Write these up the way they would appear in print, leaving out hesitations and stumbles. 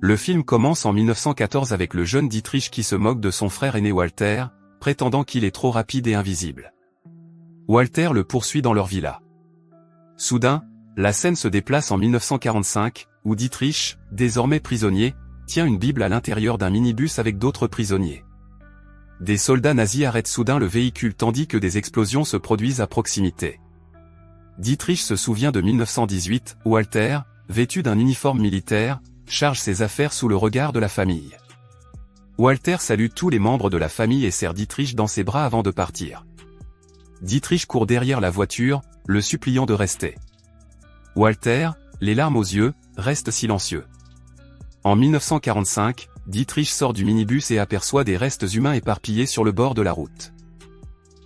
Le film commence en 1914 avec le jeune Dietrich qui se moque de son frère aîné Walter, prétendant qu'il est trop rapide et invisible. Walter le poursuit dans leur villa. Soudain, la scène se déplace en 1945, où Dietrich, désormais prisonnier, tient une Bible à l'intérieur d'un minibus avec d'autres prisonniers. Des soldats nazis arrêtent soudain le véhicule tandis que des explosions se produisent à proximité. Dietrich se souvient de 1918, où Walter, vêtu d'un uniforme militaire, charge ses affaires sous le regard de la famille. Walter salue tous les membres de la famille et serre Dietrich dans ses bras avant de partir. Dietrich court derrière la voiture, le suppliant de rester. Walter, les larmes aux yeux, reste silencieux. En 1945, Dietrich sort du minibus et aperçoit des restes humains éparpillés sur le bord de la route.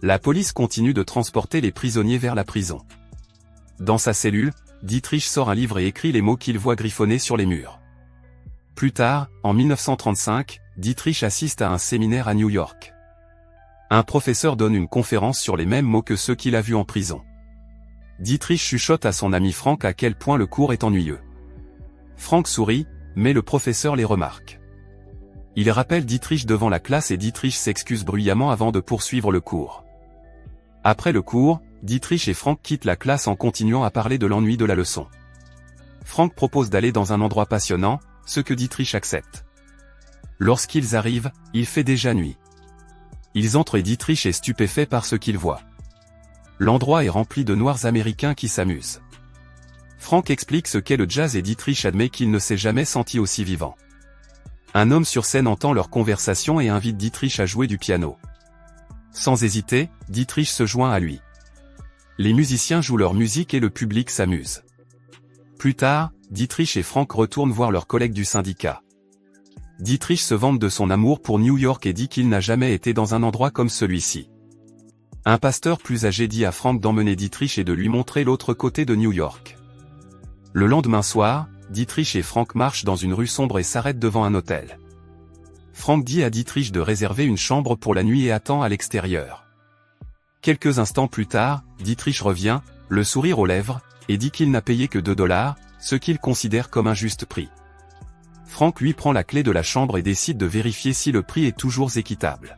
La police continue de transporter les prisonniers vers la prison. Dans sa cellule, Dietrich sort un livre et écrit les mots qu'il voit griffonnés sur les murs. Plus tard, en 1935, Dietrich assiste à un séminaire à New York. Un professeur donne une conférence sur les mêmes mots que ceux qu'il a vus en prison. Dietrich chuchote à son ami Frank à quel point le cours est ennuyeux. Frank sourit, mais le professeur les remarque. Il rappelle Dietrich devant la classe et Dietrich s'excuse bruyamment avant de poursuivre le cours. Après le cours, Dietrich et Frank quittent la classe en continuant à parler de l'ennui de la leçon. Frank propose d'aller dans un endroit passionnant, ce que Dietrich accepte. Lorsqu'ils arrivent, il fait déjà nuit. Ils entrent et Dietrich est stupéfait par ce qu'il voit. L'endroit est rempli de Noirs américains qui s'amusent. Frank explique ce qu'est le jazz et Dietrich admet qu'il ne s'est jamais senti aussi vivant. Un homme sur scène entend leur conversation et invite Dietrich à jouer du piano. Sans hésiter, Dietrich se joint à lui. Les musiciens jouent leur musique et le public s'amuse. Plus tard, Dietrich et Frank retournent voir leurs collègues du syndicat. Dietrich se vante de son amour pour New York et dit qu'il n'a jamais été dans un endroit comme celui-ci. Un pasteur plus âgé dit à Frank d'emmener Dietrich et de lui montrer l'autre côté de New York. Le lendemain soir, Dietrich et Frank marchent dans une rue sombre et s'arrêtent devant un hôtel. Frank dit à Dietrich de réserver une chambre pour la nuit et attend à l'extérieur. Quelques instants plus tard, Dietrich revient, le sourire aux lèvres, et dit qu'il n'a payé que $2, ce qu'il considère comme un juste prix. Frank lui prend la clé de la chambre et décide de vérifier si le prix est toujours équitable.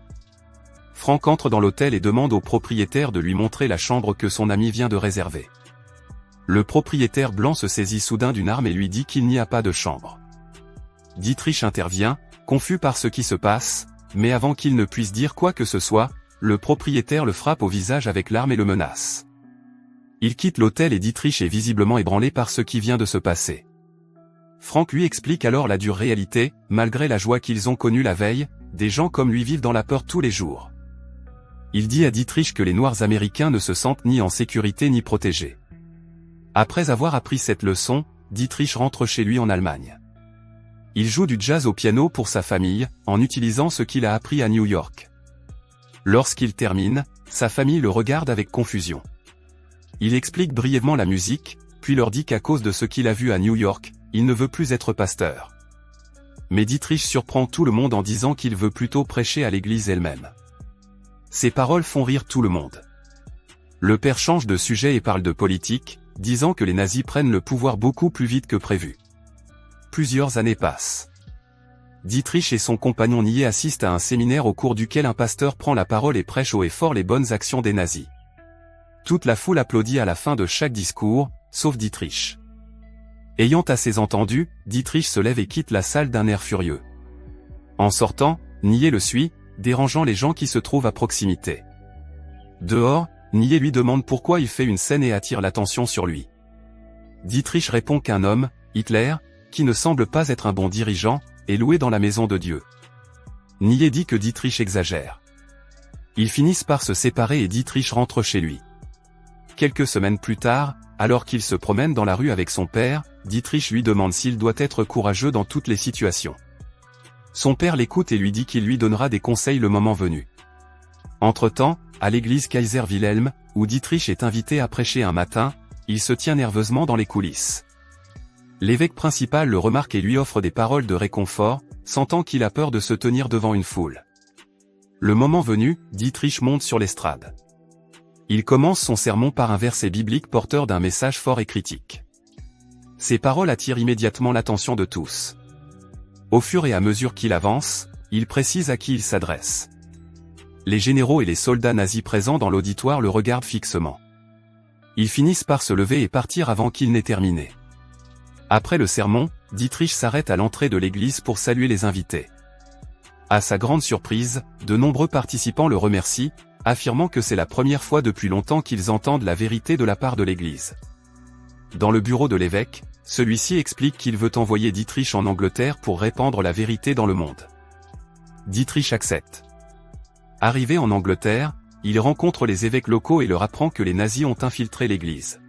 Frank entre dans l'hôtel et demande au propriétaire de lui montrer la chambre que son ami vient de réserver. Le propriétaire blanc se saisit soudain d'une arme et lui dit qu'il n'y a pas de chambre. Dietrich intervient, confus par ce qui se passe, mais avant qu'il ne puisse dire quoi que ce soit, le propriétaire le frappe au visage avec l'arme et le menace. Il quitte l'hôtel et Dietrich est visiblement ébranlé par ce qui vient de se passer. Frank lui explique alors la dure réalité, malgré la joie qu'ils ont connue la veille, des gens comme lui vivent dans la peur tous les jours. Il dit à Dietrich que les Noirs américains ne se sentent ni en sécurité ni protégés. Après avoir appris cette leçon, Dietrich rentre chez lui en Allemagne. Il joue du jazz au piano pour sa famille, en utilisant ce qu'il a appris à New York. Lorsqu'il termine, sa famille le regarde avec confusion. Il explique brièvement la musique, puis leur dit qu'à cause de ce qu'il a vu à New York, il ne veut plus être pasteur. Mais Dietrich surprend tout le monde en disant qu'il veut plutôt prêcher à l'église elle-même. Ces paroles font rire tout le monde. Le père change de sujet et parle de politique, disant que les nazis prennent le pouvoir beaucoup plus vite que prévu. Plusieurs années passent. Dietrich et son compagnon niais assistent à un séminaire au cours duquel un pasteur prend la parole et prêche haut et fort les bonnes actions des nazis. Toute la foule applaudit à la fin de chaque discours, sauf Dietrich. Ayant assez entendu, Dietrich se lève et quitte la salle d'un air furieux. En sortant, Niais le suit, dérangeant les gens qui se trouvent à proximité. Dehors, Niais lui demande pourquoi il fait une scène et attire l'attention sur lui. Dietrich répond qu'un homme, Hitler, qui ne semble pas être un bon dirigeant, est loué dans la maison de Dieu. Niais dit que Dietrich exagère. Ils finissent par se séparer et Dietrich rentre chez lui. Quelques semaines plus tard, alors qu'il se promène dans la rue avec son père, Dietrich lui demande s'il doit être courageux dans toutes les situations. Son père l'écoute et lui dit qu'il lui donnera des conseils le moment venu. Entre-temps, à l'église Kaiser Wilhelm, où Dietrich est invité à prêcher un matin, il se tient nerveusement dans les coulisses. L'évêque principal le remarque et lui offre des paroles de réconfort, sentant qu'il a peur de se tenir devant une foule. Le moment venu, Dietrich monte sur l'estrade. Il commence son sermon par un verset biblique porteur d'un message fort et critique. Ces paroles attirent immédiatement l'attention de tous. Au fur et à mesure qu'il avance, il précise à qui il s'adresse. Les généraux et les soldats nazis présents dans l'auditoire le regardent fixement. Ils finissent par se lever et partir avant qu'il n'ait terminé. Après le sermon, Dietrich s'arrête à l'entrée de l'église pour saluer les invités. À sa grande surprise, de nombreux participants le remercient, affirmant que c'est la première fois depuis longtemps qu'ils entendent la vérité de la part de l'église. Dans le bureau de l'évêque, celui-ci explique qu'il veut envoyer Dietrich en Angleterre pour répandre la vérité dans le monde. Dietrich accepte. Arrivé en Angleterre, il rencontre les évêques locaux et leur apprend que les nazis ont infiltré l'église.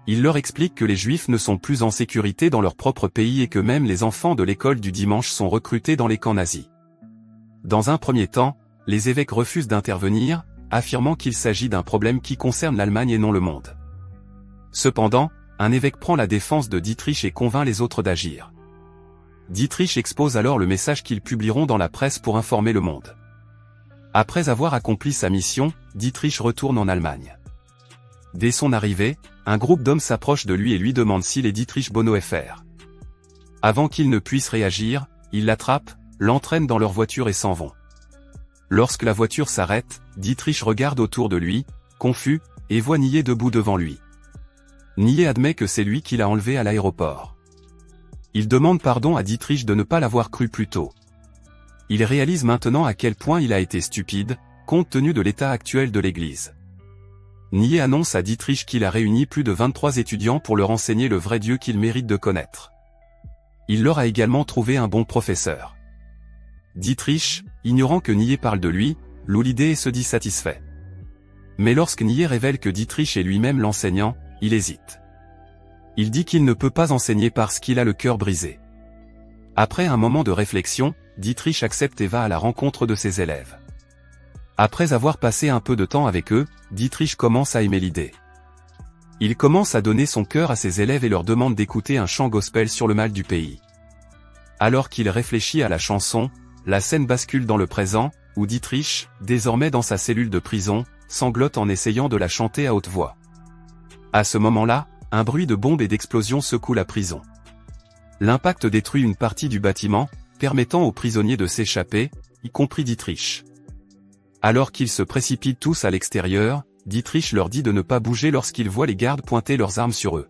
Il leur explique que les juifs ne sont plus en sécurité dans leur propre pays et que même les enfants de l'école du dimanche sont recrutés dans les camps nazis. Dans un premier temps, les évêques refusent d'intervenir, affirmant qu'il s'agit d'un problème qui concerne l'Allemagne et non le monde. Cependant, un évêque prend la défense de Dietrich et convainc les autres d'agir. Dietrich expose alors le message qu'ils publieront dans la presse pour informer le monde. Après avoir accompli sa mission, Dietrich retourne en Allemagne. Dès son arrivée, un groupe d'hommes s'approche de lui et lui demande s'il est Dietrich Bonhoeffer. Avant qu'il ne puisse réagir, ils l'attrapent, l'entraînent dans leur voiture et s'en vont. Lorsque la voiture s'arrête, Dietrich regarde autour de lui, confus, et voit Nié debout devant lui. Nié admet que c'est lui qui l'a enlevé à l'aéroport. Il demande pardon à Dietrich de ne pas l'avoir cru plus tôt. Il réalise maintenant à quel point il a été stupide, compte tenu de l'état actuel de l'église. Nié annonce à Dietrich qu'il a réuni plus de 23 étudiants pour leur enseigner le vrai Dieu qu'ils méritent de connaître. Il leur a également trouvé un bon professeur. Dietrich, ignorant que Nié parle de lui, loue l'idée et se dit satisfait. Mais lorsque Nié révèle que Dietrich est lui-même l'enseignant, il hésite. Il dit qu'il ne peut pas enseigner parce qu'il a le cœur brisé. Après un moment de réflexion, Dietrich accepte et va à la rencontre de ses élèves. Après avoir passé un peu de temps avec eux, Dietrich commence à aimer l'idée. Il commence à donner son cœur à ses élèves et leur demande d'écouter un chant gospel sur le mal du pays. Alors qu'il réfléchit à la chanson, la scène bascule dans le présent, où Dietrich, désormais dans sa cellule de prison, sanglote en essayant de la chanter à haute voix. À ce moment-là, un bruit de bombes et d'explosions secoue la prison. L'impact détruit une partie du bâtiment, permettant aux prisonniers de s'échapper, y compris Dietrich. Alors qu'ils se précipitent tous à l'extérieur, Dietrich leur dit de ne pas bouger lorsqu'ils voient les gardes pointer leurs armes sur eux.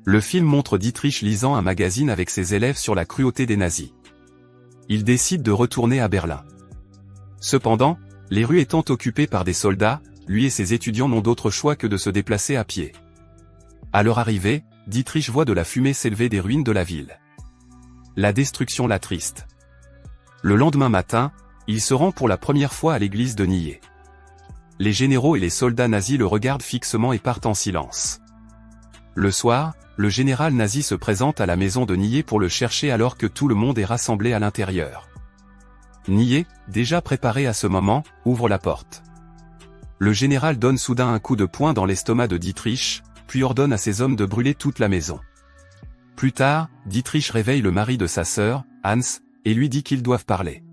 Le film montre Dietrich lisant un magazine avec ses élèves sur la cruauté des nazis. Il décide de retourner à Berlin. Cependant, les rues étant occupées par des soldats, lui et ses étudiants n'ont d'autre choix que de se déplacer à pied. À leur arrivée, Dietrich voit de la fumée s'élever des ruines de la ville. La destruction l'attriste. Le lendemain matin, il se rend pour la première fois à l'église de Nié. Les généraux et les soldats nazis le regardent fixement et partent en silence. Le soir, le général nazi se présente à la maison de Nié pour le chercher alors que tout le monde est rassemblé à l'intérieur. Nié, déjà préparé à ce moment, ouvre la porte. Le général donne soudain un coup de poing dans l'estomac de Dietrich, puis ordonne à ses hommes de brûler toute la maison. Plus tard, Dietrich réveille le mari de sa sœur, Hans, et lui dit qu'ils doivent parler.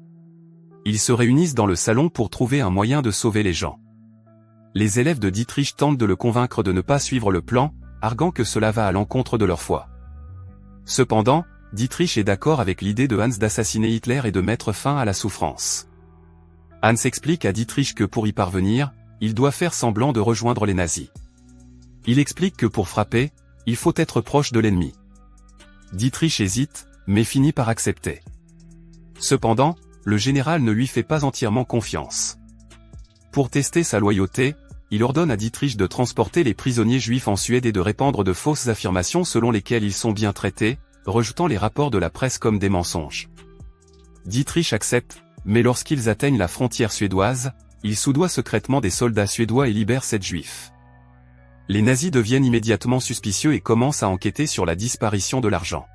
Ils se réunissent dans le salon pour trouver un moyen de sauver les gens. Les élèves de Dietrich tentent de le convaincre de ne pas suivre le plan, arguant que cela va à l'encontre de leur foi. Cependant, Dietrich est d'accord avec l'idée de Hans d'assassiner Hitler et de mettre fin à la souffrance. Hans explique à Dietrich que pour y parvenir, il doit faire semblant de rejoindre les nazis. Il explique que pour frapper, il faut être proche de l'ennemi. Dietrich hésite, mais finit par accepter. Cependant, le général ne lui fait pas entièrement confiance. Pour tester sa loyauté, il ordonne à Dietrich de transporter les prisonniers juifs en Suède et de répandre de fausses affirmations selon lesquelles ils sont bien traités, rejetant les rapports de la presse comme des mensonges. Dietrich accepte, mais lorsqu'ils atteignent la frontière suédoise, il soudoie secrètement des soldats suédois et libère 7 juifs. Les nazis deviennent immédiatement suspicieux et commencent à enquêter sur la disparition de l'argent.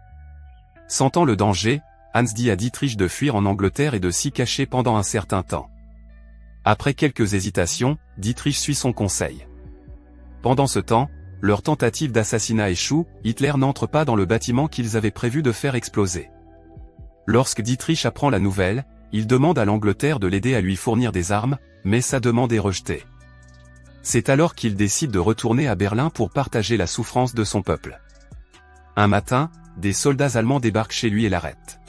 Sentant le danger, Hans dit à Dietrich de fuir en Angleterre et de s'y cacher pendant un certain temps. Après quelques hésitations, Dietrich suit son conseil. Pendant ce temps, leur tentative d'assassinat échoue, Hitler n'entre pas dans le bâtiment qu'ils avaient prévu de faire exploser. Lorsque Dietrich apprend la nouvelle, il demande à l'Angleterre de l'aider à lui fournir des armes, mais sa demande est rejetée. C'est alors qu'il décide de retourner à Berlin pour partager la souffrance de son peuple. Un matin, des soldats allemands débarquent chez lui et l'arrêtent.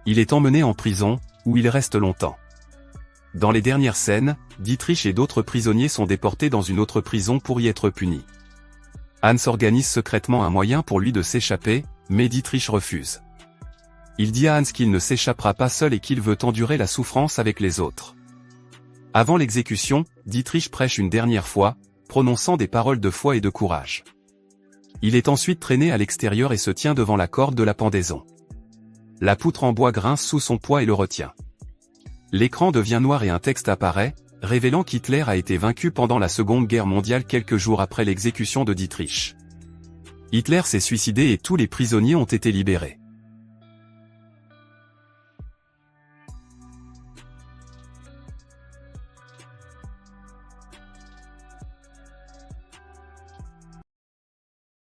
Il est emmené en prison, où il reste longtemps. Dans les dernières scènes, Dietrich et d'autres prisonniers sont déportés dans une autre prison pour y être punis. Hans organise secrètement un moyen pour lui de s'échapper, mais Dietrich refuse. Il dit à Hans qu'il ne s'échappera pas seul et qu'il veut endurer la souffrance avec les autres. Avant l'exécution, Dietrich prêche une dernière fois, prononçant des paroles de foi et de courage. Il est ensuite traîné à l'extérieur et se tient devant la corde de la pendaison. La poutre en bois grince sous son poids et le retient. L'écran devient noir et un texte apparaît, révélant qu'Hitler a été vaincu pendant la Seconde Guerre mondiale quelques jours après l'exécution de Dietrich. Hitler s'est suicidé et tous les prisonniers ont été libérés.